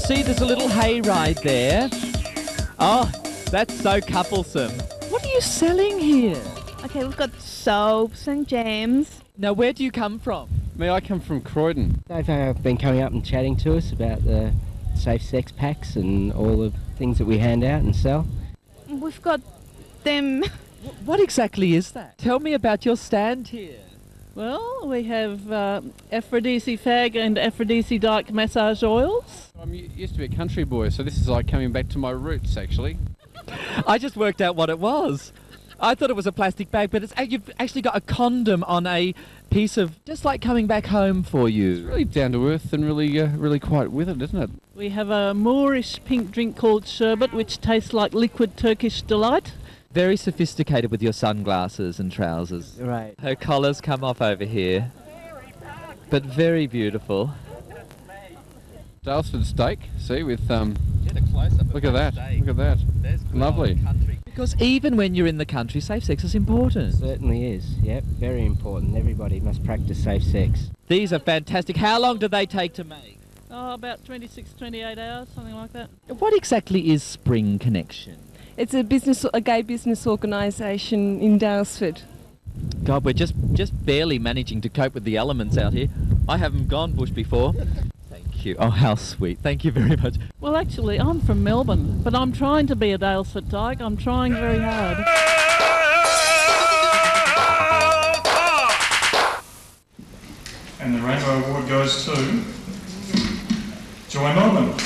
See, there's a little hayride there. Oh, that's so couplesome. What are you selling here? Okay, we've got soaps and jams. Now, where do you come from? Me, I come from Croydon. They've been coming up and chatting to us about the safe sex packs and all the things that we hand out and sell. We've got them. What exactly is that? Tell me about your stand here. Well, we have Aphrodisiac fag and Aphrodisiac massage oils. I used to be a country boy, so this is like coming back to my roots, actually. I just worked out what it was. I thought it was a plastic bag, but you've actually got a condom on a piece of, just like coming back home for you. It's really down to earth and really quite with it, isn't it? We have a Moorish pink drink called sherbet, which tastes like liquid Turkish delight. Very sophisticated with your sunglasses and trousers. Right. Her collar's come off over here, but very beautiful. Daylesford steak, see, with Get a close-up. look at that, look at that. Lovely. Because even when you're in the country, safe sex is important. Certainly is, yep, very important. Everybody must practice safe sex. These are fantastic. How long do they take to make? Oh, about 26, 28 hours, something like that. What exactly is Spring Connection? It's a gay business organisation in Daylesford. God, we're just barely managing to cope with the elements out here. I haven't gone bush before. Thank you. Oh, how sweet. Thank you very much. Well, actually, I'm from Melbourne, but I'm trying to be a Daylesford dyke. I'm trying very hard. And the Rainbow Award goes to Joy Melbourne.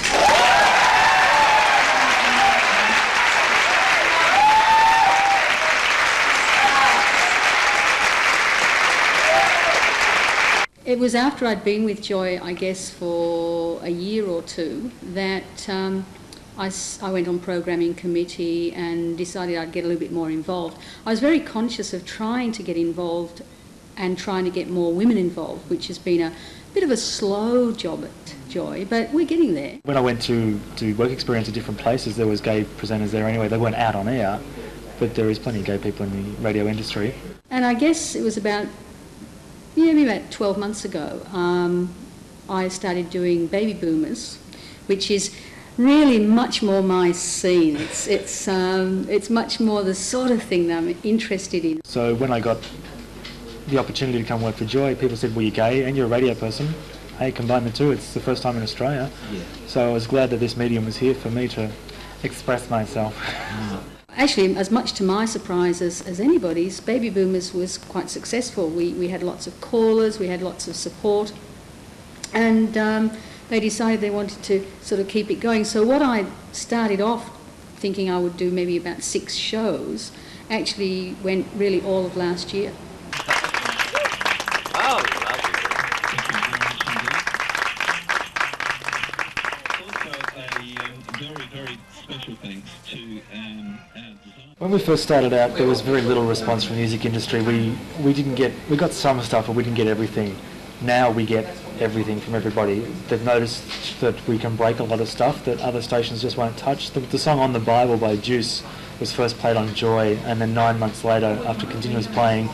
It was after I'd been with Joy, I guess, for a year or two that I went on programming committee and decided I'd get a little bit more involved. I was very conscious of trying to get involved and trying to get more women involved, which has been a bit of a slow job at Joy, but we're getting there. When I went to do work experience at different places, there was gay presenters there anyway. They weren't out on air, but there is plenty of gay people in the radio industry. And I guess it was maybe about 12 months ago, I started doing Baby Boomers, which is really much more my scene. It's much more the sort of thing that I'm interested in. So when I got the opportunity to come work for Joy, people said, well, you're gay and you're a radio person. Hey, combine the two. It's the first time in Australia. Yeah. So I was glad that this medium was here for me to express myself. Actually, as much to my surprise as anybody's, Baby Boomers was quite successful. We had lots of callers, we had lots of support, and they decided they wanted to sort of keep it going. So what I started off thinking I would do maybe about 6 shows actually went really all of last year. Oh, very special thanks to When we first started out, there was very little response from the music industry. We got some stuff, but we didn't get everything. Now we get everything from everybody. They've noticed that we can break a lot of stuff that other stations just won't touch. The song On the Bible by Juice was first played on Joy, and then 9 months later, after continuous playing,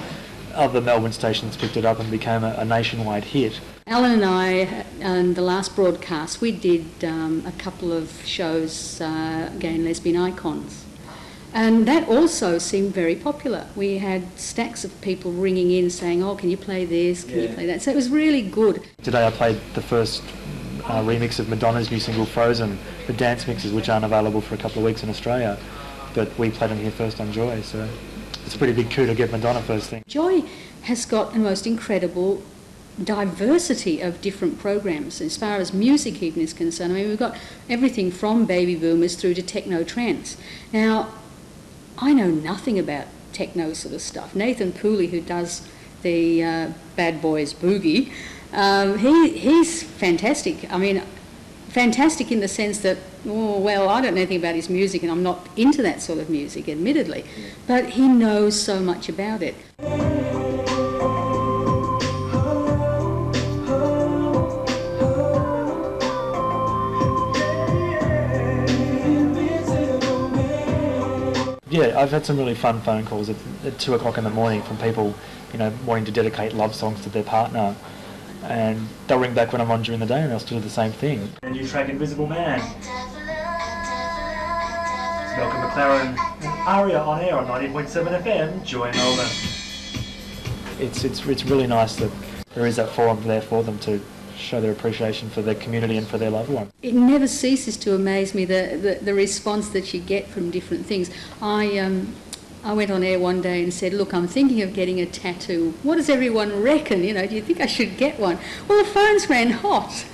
other Melbourne stations picked it up and became a nationwide hit. Alan and I, on the last broadcast, we did a couple of shows, Gay and Lesbian Icons. And that also seemed very popular. We had stacks of people ringing in saying, oh, can you play this, can you play that? So it was really good. Today I played the first remix of Madonna's new single Frozen, the dance mixes which aren't available for a couple of weeks in Australia, but we played them here first on Joy, so It's a pretty big coup to get Madonna first thing. Joy has got the most incredible diversity of different programs as far as music even is concerned. I mean, we've got everything from baby boomers through to techno trance. Now, I know nothing about techno sort of stuff. Nathan Pooley, who does the Bad Boys Boogie, he's fantastic. I mean, fantastic in the sense that, oh, well, I don't know anything about his music and I'm not into that sort of music, admittedly, but he knows so much about it. Yeah, I've had some really fun phone calls at 2 o'clock in the morning from people, you know, wanting to dedicate love songs to their partner. And they'll ring back when I'm on during the day and they'll still do the same thing. A new track, Invisible Man. It's Malcolm McLaren and Aria on air on 90.7 FM, Joy Melbourne. It's really nice that there is that forum there for them to show their appreciation for their community and for their loved one. It never ceases to amaze me, the response that you get from different things. I went on air one day and said, look, I'm thinking of getting a tattoo. What does everyone reckon? You know, do you think I should get one? Well, the phones ran hot.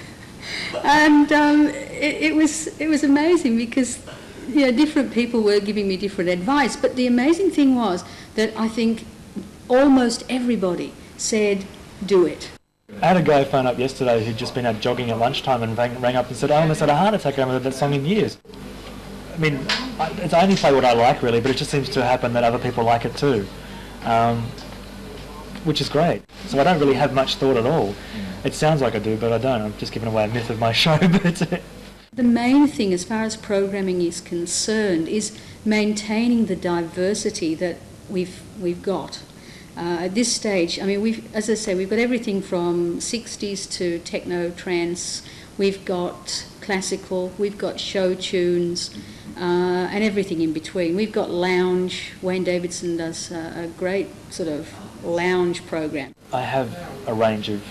And it was amazing because, you know, different people were giving me different advice. But the amazing thing was that I think almost everybody said, do it. I had a guy phone up yesterday who'd just been out jogging at lunchtime and rang up and said, I almost had a heart attack. I haven't heard that song in years. I mean, I only play what I like, really, but it just seems to happen that other people like it too, which is great. So I don't really have much thought at all. It sounds like I do, but I don't. I'm just giving away a myth of my show. But the main thing, as far as programming is concerned, is maintaining the diversity that we've got. At this stage, I mean, as I say, we've got everything from 60s to techno trance. We've got classical. We've got show tunes. And everything in between. We've got lounge. Wayne Davidson does a great sort of lounge program. I have a range of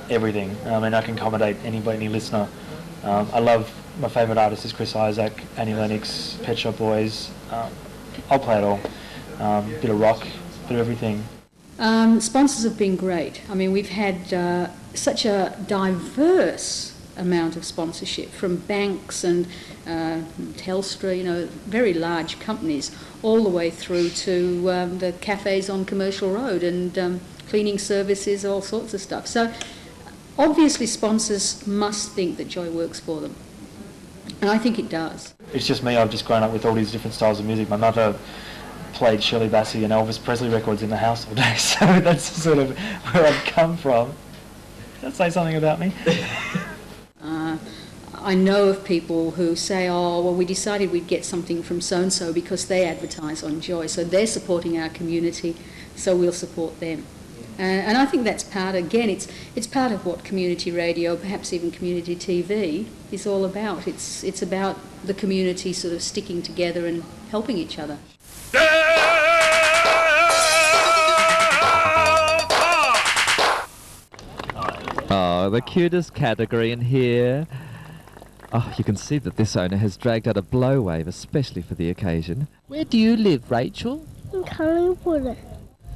everything. I mean, I can accommodate any listener. I love, my favourite artist is Chris Isaac, Annie Lennox, Pet Shop Boys. I'll play it all. Bit of rock, bit of everything. Sponsors have been great. I mean, we've had such a diverse amount of sponsorship from banks and Telstra, you know, very large companies, all the way through to the cafes on Commercial Road and cleaning services, all sorts of stuff. So obviously sponsors must think that Joy works for them. And I think it does. It's just me. I've just grown up with all these different styles of music. My mother played Shirley Bassey and Elvis Presley records in the house all day, so that's sort of where I've come from. Does that say something about me? I know of people who say, oh, well, we decided we'd get something from so-and-so because they advertise on Joy, so they're supporting our community, so we'll support them. And I think that's part, again, it's part of what community radio, perhaps even community TV, is all about. It's about the community sort of sticking together and helping each other. Oh, the cutest category in here. Oh, you can see that this owner has dragged out a blow wave, especially for the occasion. Where do you live, Rachel? In Collingwood.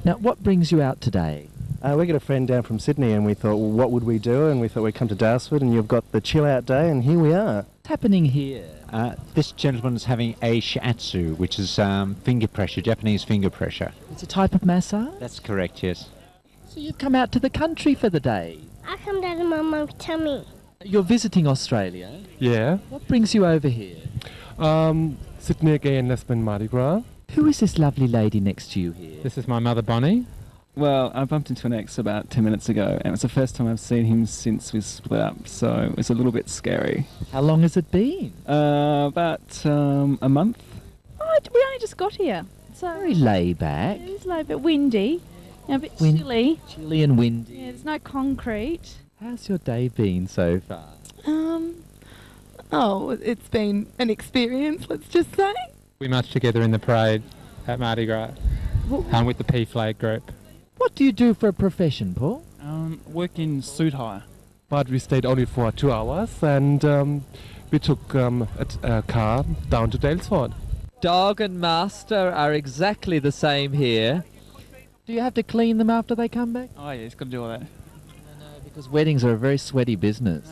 Now, what brings you out today? We got a friend down from Sydney and we thought, well, what would we do? And we thought we'd come to Daylesford and you've got the Chillout Day and here we are. What's happening here? This gentleman's having a shiatsu, which is finger pressure, Japanese finger pressure. It's a type of massage? That's correct, yes. So you've come out to the country for the day? I come down to my mum's tummy. You're visiting Australia? Yeah. What brings you over here? Sydney Gay and Lesbian Mardi Gras. Who is this lovely lady next to you here? This is my mother, Bonnie. Well, I bumped into an ex about 10 minutes ago, and it's the first time I've seen him since we split up, so it's a little bit scary. How long has it been? About a month. Oh, we only just got here. So very laid back. It's a bit windy, a bit chilly. Chilly and windy. Yeah, there's no concrete. How's your day been so far? Oh, it's been an experience, let's just say. We marched together in the parade at Mardi Gras with the P-Flag group. What do you do for a profession, Paul? Work in suit hire. But we stayed only for 2 hours and we took a car down to Daylesford. Dog and master are exactly the same here. Do you have to clean them after they come back? Oh, yeah, he's got to do all that. Because weddings are a very sweaty business.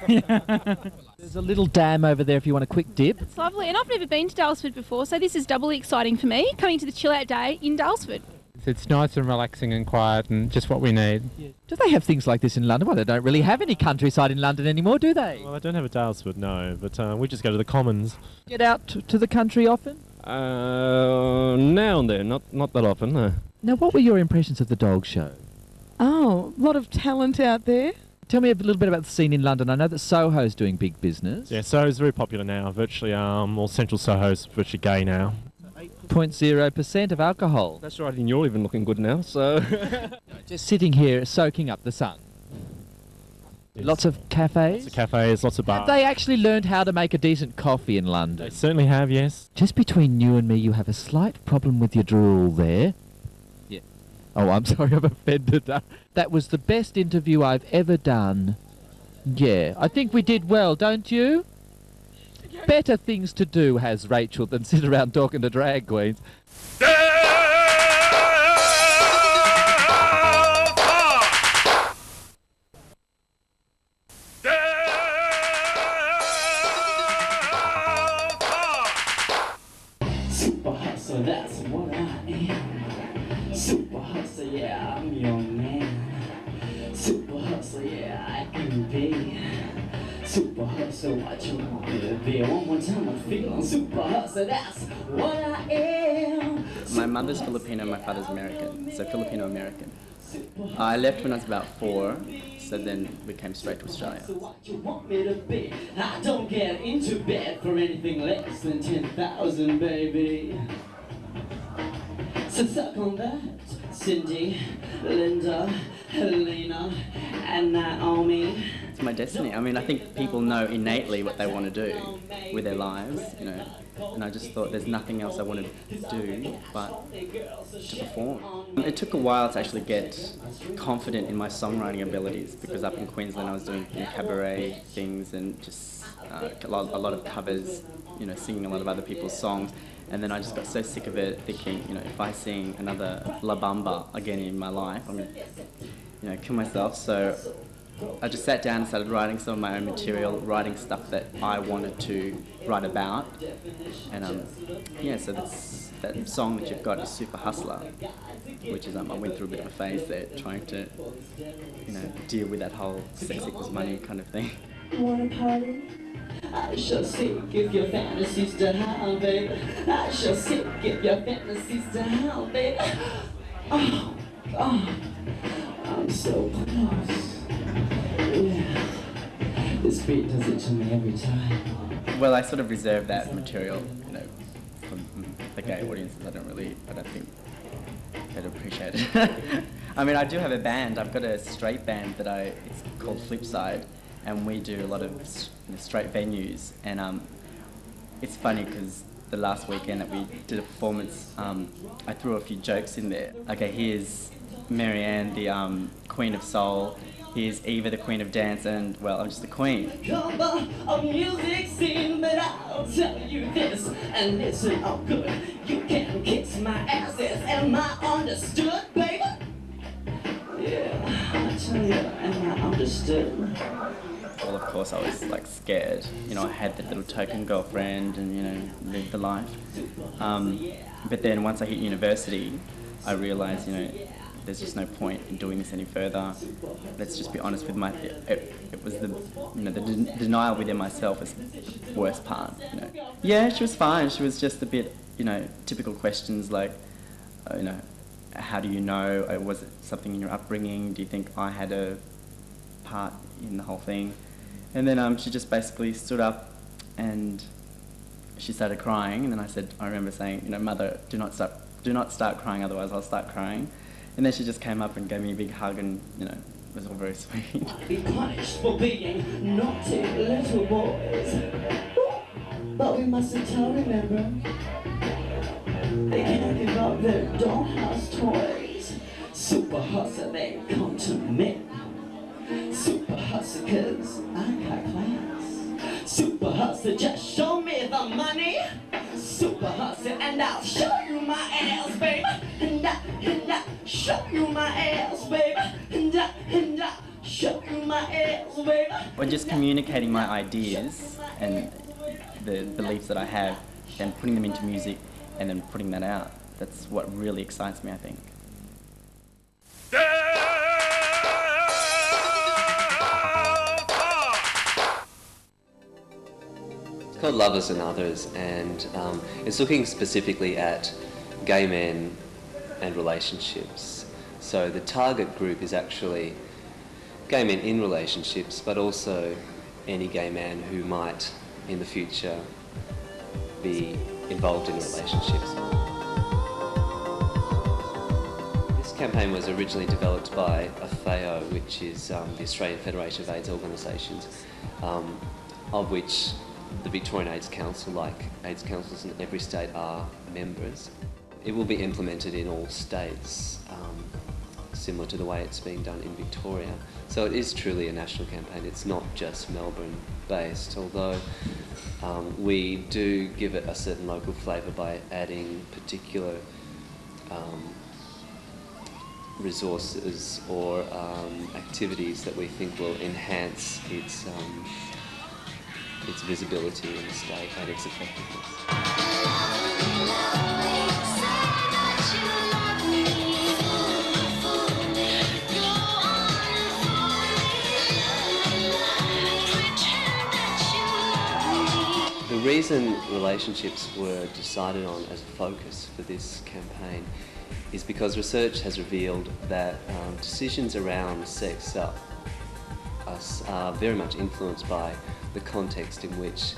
There's a little dam over there if you want a quick dip. It's lovely, and I've never been to Daylesford before, so this is doubly exciting for me, coming to the Chillout Day in Daylesford. It's nice and relaxing and quiet and just what we need. Do they have things like this in London? Well, they don't really have any countryside in London anymore, do they? Well, I don't have a Daylesford, no, but we just go to the Commons. Get out to the country often? Now and then, not that often, no. Now, what were your impressions of the dog show? Oh, a lot of talent out there. Tell me a little bit about the scene in London. I know that Soho's doing big business. Yeah, Soho's very popular now. Virtually all central Soho's virtually gay now. 8.0% of alcohol. That's right, and you're even looking good now, so... Just sitting here soaking up the sun. Yes. Lots of cafes? Lots of cafes, lots of bars. Have they actually learned how to make a decent coffee in London? They certainly have, yes. Just between you and me, you have a slight problem with your drool there. Yeah. Oh, I'm sorry, I've offended her. That was the best interview I've ever done. Yeah, I think we did well, don't you? Better things to do has Rachel than sit around talking to drag queens. Super hustler, that's what I am. Super hustler, yeah, I'm your man. Super hustler, yeah, I can be. Super hustler, what you want me to be? One more time, I'm feeling super hustler, that's what I am. My mother's Filipino, my father's American, so Filipino-American. I left when I was about 4, so then we came straight to Australia. What you want me to be? I don't get into bed for anything less than 10,000, baby. So suck on that, Cindy, Linda, Helena, and Naomi. It's my destiny. I mean, I think people know innately what they want to do with their lives, you know, and I just thought there's nothing else I want to do but to perform. It took a while to actually get confident in my songwriting abilities, because up in Queensland I was doing cabaret things and just a lot of covers, you know, singing a lot of other people's songs. And then I just got so sick of it, thinking, you know, if I sing another La Bamba again in my life, I'm going to, you know, kill myself. So I just sat down and started writing some of my own material, writing stuff that I wanted to write about. And yeah, so that's that song that you've got is Super Hustler, which is I went through a bit of a phase there, trying to, you know, deal with that whole sex equals money kind of thing. Wanna party? I shall seek if your fantasies down, baby. I shall seek if your fantasies down, baby. Oh, oh, I'm so close. Yeah, this beat does it to me every time. Well, I sort of reserve that material, you know, for the gay audiences. I don't think they'd appreciate it. I mean, I do have a band. I've got a straight band that it's called Flipside. And we do a lot of straight venues, and it's funny because the last weekend that we did a performance, I threw a few jokes in there. Okay, here's Marianne, the Queen of Soul. Here's Eva, the Queen of Dance, and well, I'm just the Queen. Come on, a music scene, but I'll tell you this, and listen up good. You can kiss my asses, am I understood, baby? Yeah, I tell you, am I understood? Well, of course, I was like scared. You know, I had that little token girlfriend and, you know, lived the life. But then once I hit university, I realised, you know, there's just no point in doing this any further. Let's just be honest with it was the, you know, the denial within myself is the worst part, you know. Yeah, she was fine. She was just a bit, you know, typical questions like, you know, how do you know? Was it something in your upbringing? Do you think I had a part in the whole thing? And then she just basically stood up and she started crying, and then I remember saying, you know, Mother, do not start crying, otherwise I'll start crying. And then she just came up and gave me a big hug, and, you know, it was all very sweet. Be punished for being naughty little boys, but we mustn't tell, remember, they can't give up their dollhouse toys. Super hustler, they come to me. Super hustler, cause I got class. Super hustler, just show me the money. super hustler, and I'll show you my ass, baby. And I show you my ass, baby. And I show you my ass, baby. Or just communicating my ideas and the beliefs that I have, and putting them into music, and then putting that out. That's what really excites me, I think. It's called Lovers and Others, and it's looking specifically at gay men and relationships. So the target group is actually gay men in relationships, but also any gay man who might in the future be involved in relationships. This campaign was originally developed by AFAO, which is the Australian Federation of AIDS Organisations, of which the Victorian AIDS Council, like AIDS councils in every state, are members. It will be implemented in all states, similar to the way it's being done in Victoria. So it is truly a national campaign. It's not just Melbourne-based, although we do give it a certain local flavour by adding particular resources or activities that we think will enhance its visibility in the state and its effectiveness. The reason relationships were decided on as a focus for this campaign is because research has revealed that decisions around sex are very much influenced by the context in which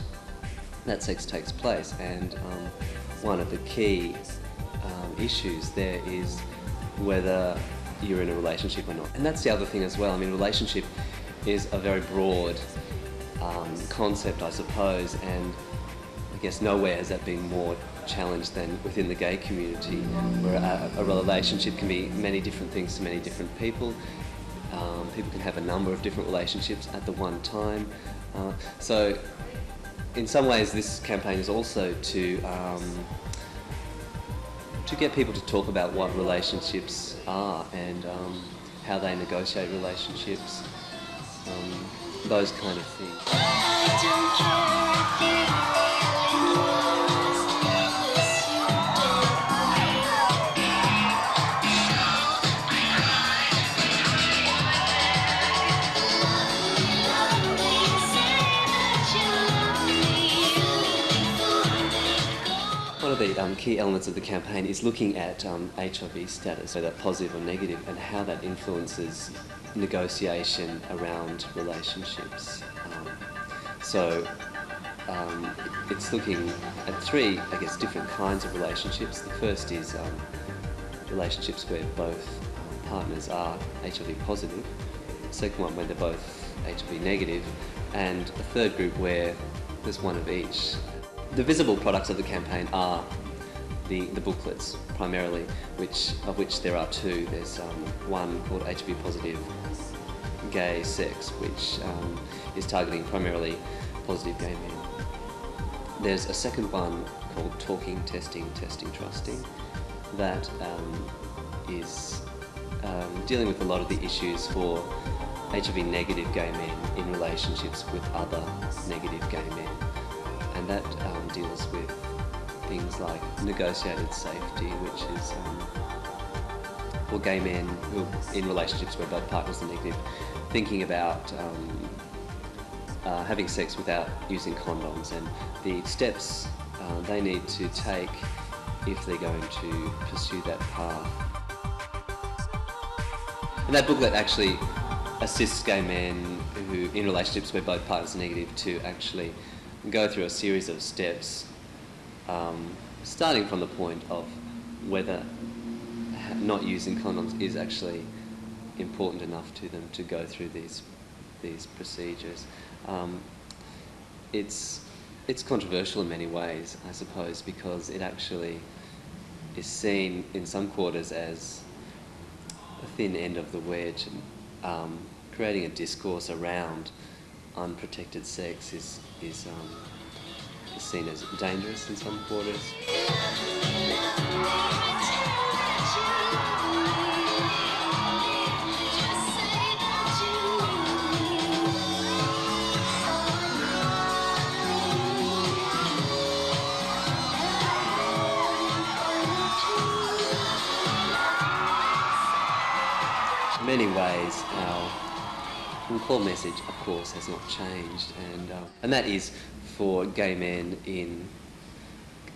that sex takes place, and one of the key issues there is whether you're in a relationship or not. And that's the other thing as well. I mean, relationship is a very broad concept, I suppose, and I guess nowhere has that been more challenged than within the gay community, where a relationship can be many different things to many different people. People can have a number of different relationships at the one time. So in some ways this campaign is also to get people to talk about what relationships are and how they negotiate relationships, those kind of things. One of the key elements of the campaign is looking at HIV status, whether positive or negative, and how that influences negotiation around relationships. It's looking at three, I guess, different kinds of relationships. The first is relationships where both partners are HIV positive. The second one where they're both HIV negative, and a third group where there's one of each. The visible products of the campaign are the booklets, primarily, of which there are two. There's one called HIV Positive Gay Sex, which is targeting primarily positive gay men. There's a second one called Talking, Testing, Trusting, that is dealing with a lot of the issues for HIV negative gay men in relationships with other negative gay men. And that deals with things like negotiated safety, which is for gay men who are in relationships where both partners are negative, thinking about having sex without using condoms and the steps they need to take if they're going to pursue that path. And that booklet actually assists gay men who in relationships where both partners are negative to actually go through a series of steps, starting from the point of whether not using condoms is actually important enough to them to go through these procedures. It's controversial in many ways, I suppose, because it actually is seen in some quarters as a thin end of the wedge, and creating a discourse around unprotected sex is seen as dangerous in some quarters. In many ways, our core message, of course, has not changed, and that is for gay men in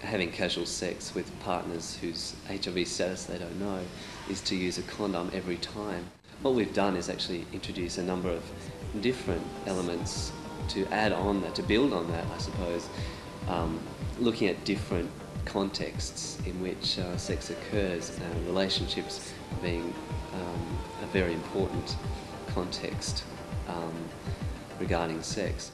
having casual sex with partners whose HIV status they don't know, is to use a condom every time. What we've done is actually introduce a number of different elements to add on that, to build on that, I suppose, looking at different contexts in which sex occurs, relationships being a very important context regarding sex.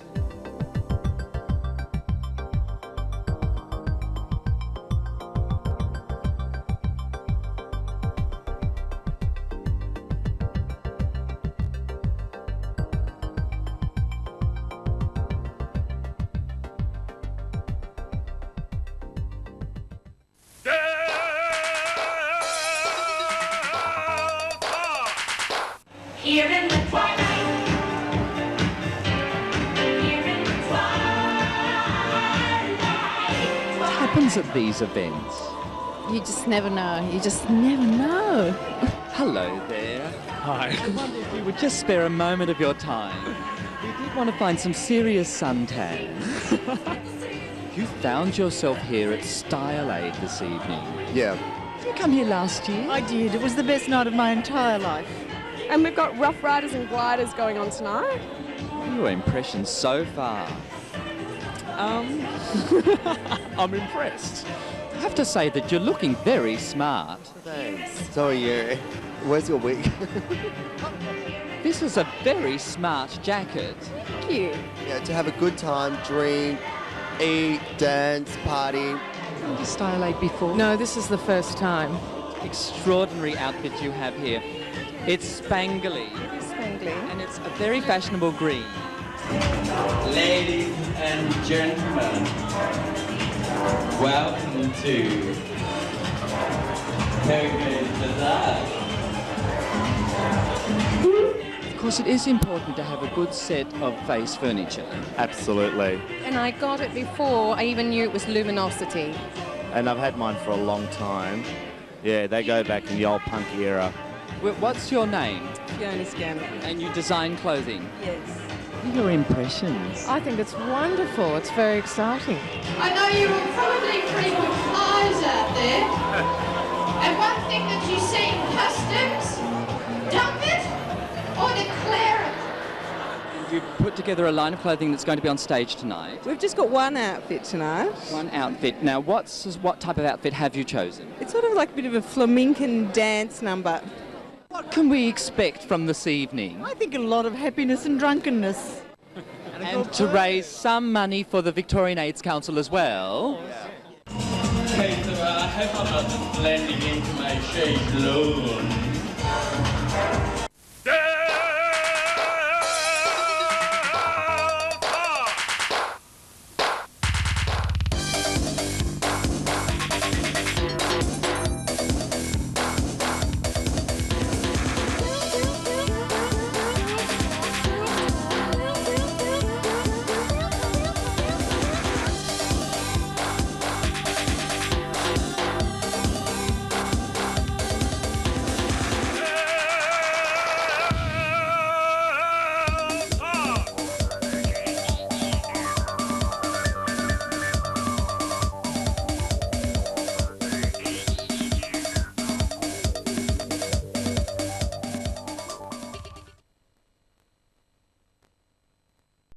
Here in the twilight. What happens at these events? You just never know. You just never know. Hello there. Hi. I wonder if you would just spare a moment of your time. We did want to find some serious suntans. You found yourself here at Style Aid this evening. Yeah. Did you come here last year? I did. It was the best night of my entire life. And we've got Rough Riders and Gliders going on tonight. Your impressions so far? I'm impressed. I have to say that you're looking very smart. Thanks. So are you. Where's your wig? This is a very smart jacket. Thank you. Yeah, to have a good time, drink, eat, dance, party. Been to Style Aid before? No, this is the first time. Extraordinary outfit you have here. It's spangly. It is spangly. And it's a very fashionable green. Ladies and gentlemen, welcome to Coco's Bazaar. Of course, it is important to have a good set of face furniture. Absolutely. And I got it before I even knew it was Luminosity. And I've had mine for a long time. Yeah, they go back in the old punk era. What's your name? Fiona Scanlon. And you design clothing? Yes. What are your impressions? I think it's wonderful. It's very exciting. I know you will probably frequent flyers out there. And one thing that you see in customs, dump it or declare it. You put together a line of clothing that's going to be on stage tonight. We've just got one outfit tonight. One outfit. Now, what type of outfit have you chosen? It's sort of like a bit of a flamencan dance number. What can we expect from this evening? I think a lot of happiness and drunkenness. And to raise some money for the Victorian AIDS Council as well. Okay, so I hope I'm not just blending into my shade lawn.